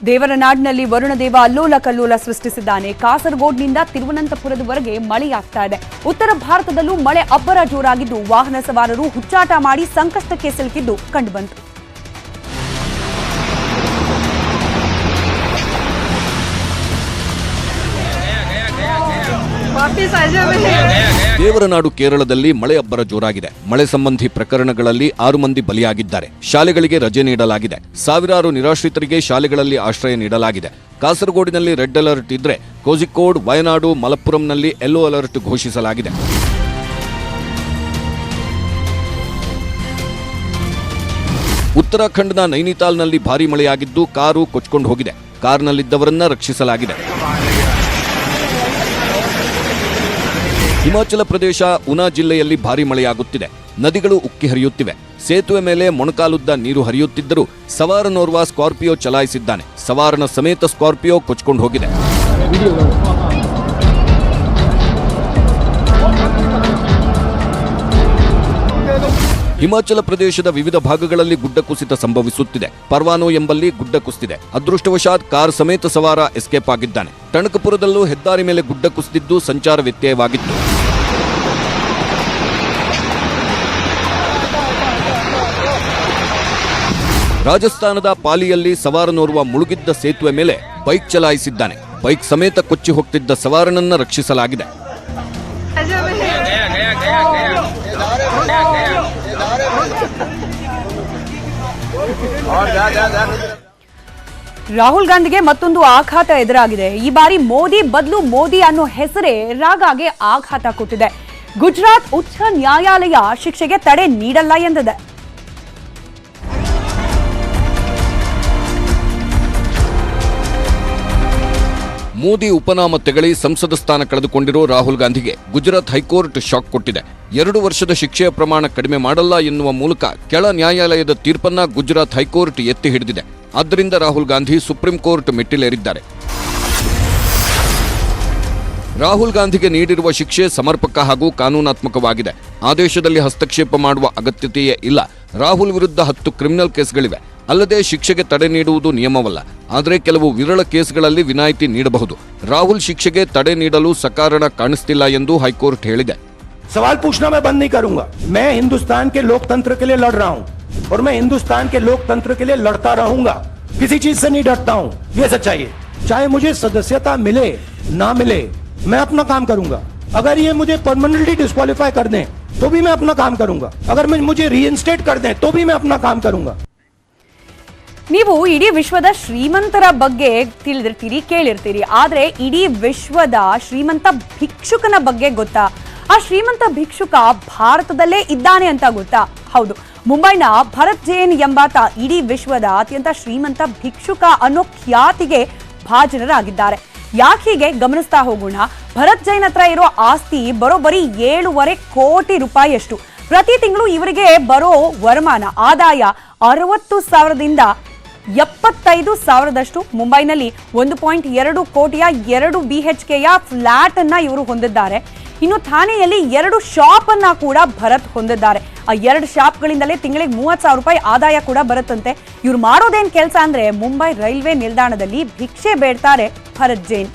ದೇವರನಾಡಿನಲ್ಲಿ ವರುಣದೇವ ಅಲ್ಲೋಲ ಕಲ್ಲೋಲ ಸೃಷ್ಟಿಸಿದ್ದಾನೆ. ಕಾಸರಗೋಡ್ನಿಂದ ತಿರುವನಂತಪುರದವರೆಗೆ ಮಳೆಯಾಗ್ತಾ ಇದೆ. ಉತ್ತರ ಭಾರತದಲ್ಲೂ ಮಳೆ ಅಬ್ಬರ ಜೋರಾಗಿದ್ದು ವಾಹನ ಸವಾರರು ಹುಚ್ಚಾಟ ಮಾಡಿ ಸಂಕಷ್ಟಕ್ಕೆ ಸಿಲುಕಿದ್ದು ಕಂಡುಬಂತು. ದೇವರನಾಡು ಕೇರಳದಲ್ಲಿ ಮಳೆ ಅಬ್ಬರ ಜೋರಾಗಿದೆ. ಮಳೆ ಸಂಬಂಧಿ ಪ್ರಕರಣಗಳಲ್ಲಿ 6 ಮಂದಿ ಬಲಿಯಾಗಿದ್ದಾರೆ. ಶಾಲೆಗಳಿಗೆ ರಜೆ ನೀಡಲಾಗಿದೆ. ಸಾವಿರಾರು ನಿರಾಶ್ರಿತರಿಗೆ ಶಾಲೆಗಳಲ್ಲಿ ಆಶ್ರಯ ನೀಡಲಾಗಿದೆ. ಕಾಸರಗೋಡಿನಲ್ಲಿ ರೆಡ್ ಅಲರ್ಟ್ ಇದ್ರೆ ಕೋಜಿಕೋಡ್, ವಯನಾಡು, ಮಲಪ್ಪುರಂನಲ್ಲಿ ಯೆಲ್ಲೋ ಅಲರ್ಟ್ ಘೋಷಿಸಲಾಗಿದೆ. ಉತ್ತರಾಖಂಡ್ನ ನೈನಿತಾಲ್ನಲ್ಲಿ ಭಾರೀ ಮಳೆಯಾಗಿದ್ದು ಕಾರು ಕೊಚ್ಚಿಕೊಂಡು ಹೋಗಿದೆ. ಕಾರ್ನಲ್ಲಿದ್ದವರನ್ನ ರಕ್ಷಿಸಲಾಗಿದೆ. ಹಿಮಾಚಲ ಪ್ರದೇಶ ಉನಾ ಜಿಲ್ಲೆಯಲ್ಲಿ ಭಾರೀ ಮಳೆಯಾಗುತ್ತಿದೆ. ನದಿಗಳು ಉಕ್ಕಿ ಹರಿಯುತ್ತಿವೆ. ಸೇತುವೆ ಮೇಲೆ ಮೊಣಕಾಲುದ್ದ ನೀರು ಹರಿಯುತ್ತಿದ್ದರೂ ಸವಾರನೋರ್ವ ಸ್ಕಾರ್ಪಿಯೋ ಚಲಾಯಿಸಿದ್ದಾನೆ. ಸವಾರನ ಸಮೇತ ಸ್ಕಾರ್ಪಿಯೋ ಕೊಚ್ಚಿಕೊಂಡು ಹೋಗಿದೆ. ಹಿಮಾಚಲ ಪ್ರದೇಶದ ವಿವಿಧ ಭಾಗಗಳಲ್ಲಿ ಗುಡ್ಡ ಕುಸಿತ ಸಂಭವಿಸುತ್ತಿದೆ. ಪರ್ವಾನೋ ಎಂಬಲ್ಲಿ ಗುಡ್ಡ ಕುಸಿದಿದೆ. ಅದೃಷ್ಟವಶಾತ್ ಕಾರ್ ಸಮೇತ ಸವಾರ ಎಸ್ಕೇಪ್ ಆಗಿದ್ದಾನೆ. ಟಣಕಪುರದಲ್ಲೂ ಹೆದ್ದಾರಿ ಮೇಲೆ ಗುಡ್ಡ ಕುಸಿದಿದ್ದು ಸಂಚಾರ ವ್ಯತ್ಯಯವಾಗಿತ್ತು. ರಾಜಸ್ಥಾನದ ಪಾಲಿಯಲ್ಲಿ ಸವಾರನೋರ್ವ ಮುಳುಗಿದ್ದ ಸೇತುವೆ ಮೇಲೆ ಬೈಕ್ ಚಲಾಯಿಸಿದ್ದಾನೆ. ಬೈಕ್ ಸಮೇತ ಕೊಚ್ಚಿ ಹೋಗ್ತಿದ್ದ ಸವಾರನನ್ನ ರಕ್ಷಿಸಲಾಗಿದೆ. ರಾಹುಲ್ ಗಾಂಧಿಗೆ ಮತ್ತೊಂದು ಆಘಾತ ಎದುರಾಗಿದೆ. ಈ ಬಾರಿ ಮೋದಿ ಬದಲು ಮೋದಿ ಅನ್ನೋ ಹೆಸರೇ ರಾಗಾಗೆ ಆಘಾತ ಕೊಟ್ಟಿದೆ. ಗುಜರಾತ್ ಉಚ್ಚ ನ್ಯಾಯಾಲಯ ಶಿಕ್ಷೆಗೆ ತಡೆ ನೀಡಲ್ಲ ಎಂದಿದೆ. ಮೋದಿ ಉಪನಾಮ ತೆಗಳಿ ಸಂಸದ ಸ್ಥಾನ ಕಳೆದುಕೊಂಡಿರೋ ರಾಹುಲ್ ಗಾಂಧಿಗೆ ಗುಜರಾತ್ ಹೈಕೋರ್ಟ್ ಶಾಕ್ ಕೊಟ್ಟಿದೆ. 2 ವರ್ಷದ ಶಿಕ್ಷೆಯ ಪ್ರಮಾಣ ಕಡಿಮೆ ಮಾಡಲ್ಲ ಎನ್ನುವ ಮೂಲಕ ಕೆಳ ನ್ಯಾಯಾಲಯದ ತೀರ್ಪನ್ನ ಗುಜರಾತ್ ಹೈಕೋರ್ಟ್ ಎತ್ತಿ ಹಿಡಿದಿದೆ. ಆದ್ದರಿಂದ ರಾಹುಲ್ ಗಾಂಧಿ ಸುಪ್ರೀಂ ಕೋರ್ಟ್ ಮೆಟ್ಟಿಲೇರಿದ್ದಾರೆ. ರಾಹುಲ್ ಗಾಂಧಿಗೆ ನೀಡಿರುವ ಶಿಕ್ಷೆ ಸಮರ್ಪಕ ಹಾಗೂ ಕಾನೂನಾತ್ಮಕವಾಗಿದೆ. ಆದೇಶದಲ್ಲಿ ಹಸ್ತಕ್ಷೇಪ ಮಾಡುವ ಅಗತ್ಯತೆಯೇ ಇಲ್ಲ. ರಾಹುಲ್ ವಿರುದ್ಧ 10 ಕ್ರಿಮಿನಲ್ ಕೇಸ್ಗಳಿವೆ. ಅಲ್ಲದೆ ಶಿಕ್ಷೆಗೆ ತಡೆ ನೀಡುವುದು ನಿಯಮವಲ್ಲ. ಆದರೆ ಕೆಲವು ವಿರಳ ಕೇಸ್ಗಳಲ್ಲಿ ವಿನಾಯಿತಿ ನೀಡಬಹುದು. ರಾಹುಲ್ ಶಿಕ್ಷೆಗೆ ತಡೆ ನೀಡಲು ಸಕಾರಣ ಕಾಣಿಸ್ತಿಲ್ಲ ಎಂದು ಹೈಕೋರ್ಟ್ ಹೇಳಿದೆ. सवाल पूछना मैं बंद नहीं करूंगा. मैं हिंदुस्तान के लोकतंत्र के लिए लड़ रहा हूं और मैं हिंदुस्तान के लोकतंत्र के लिए लड़ता रहूंगा. किसी चीज से नहीं डरता हूं. ये सच्चाई है. चाहे मुझे सदस्यता मिले ना मिले, मैं अपना काम करूंगा. अगर ये मुझे परमानेंटली डिस्क्वालीफाई कर दें तो भी मैं अपना काम करूंगा. अगर मुझे रीइंस्टेट कर दें तो भी मैं अपना काम करूंगा. ನೀವು ಇಡೀ ವಿಶ್ವದ ಶ್ರೀಮಂತರ ಬಗ್ಗೆ ತಿಳಿದಿರ್ತೀರಿ, ಕೇಳಿರ್ತೀರಿ. ಆದ್ರೆ ಇಡೀ ವಿಶ್ವದ ಶ್ರೀಮಂತ ಭಿಕ್ಷುಕನ ಬಗ್ಗೆ ಗೊತ್ತಾ? ಆ ಶ್ರೀಮಂತ ಭಿಕ್ಷುಕ ಭಾರತದಲ್ಲೇ ಇದ್ದಾನೆ ಅಂತ ಗೊತ್ತಾ? ಹೌದು, ಮುಂಬೈನ ಭರತ್ ಜೈನ್ ಎಂಬಾತ ಇಡೀ ವಿಶ್ವದ ಅತ್ಯಂತ ಶ್ರೀಮಂತ ಭಿಕ್ಷುಕ ಅನ್ನೋ ಖ್ಯಾತಿಗೆ ಭಾಜನರಾಗಿದ್ದಾರೆ. ಯಾಕೀಗೆ ಗಮನಿಸ್ತಾ ಹೋಗೋಣ. ಭರತ್ ಜೈನ್ ಹತ್ರ ಇರೋ ಆಸ್ತಿ ಬರೋಬ್ಬರಿ 7.5 ಕೋಟಿ ರೂಪಾಯಿಯಷ್ಟು. ಪ್ರತಿ ತಿಂಗಳು ಇವರಿಗೆ ಬರೋ ವರಮಾನ ಆದಾಯ 60,000ದಿಂದ 75,000ದಷ್ಟು. ಮುಂಬೈನಲ್ಲಿ 1.2 ಕೋಟಿಯ 2 BHKಯ ಫ್ಲಾಟ್ ಅನ್ನ ಇವರು ಹೊಂದಿದ್ದಾರೆ. ಇನ್ನು ಥಾಣೆಯಲ್ಲಿ 2 ಶಾಪ್ ಅನ್ನ ಕೂಡ ಭರತ್ ಹೊಂದಿದ್ದಾರೆ. ಆ 2 ಶಾಪ್ಗಳಿಂದಲೇ ತಿಂಗಳಿಗೆ 30,000 ರೂಪಾಯಿ ಆದಾಯ ಕೂಡ ಬರುತ್ತಂತೆ. ಇವ್ರು ಮಾಡೋದೇನ್ ಕೆಲಸ ಅಂದ್ರೆ ಮುಂಬೈ ರೈಲ್ವೆ ನಿಲ್ದಾಣದಲ್ಲಿ ಭಿಕ್ಷೆ ಬೇಡ್ತಾರೆ ಭರತ್ ಜೈನ್.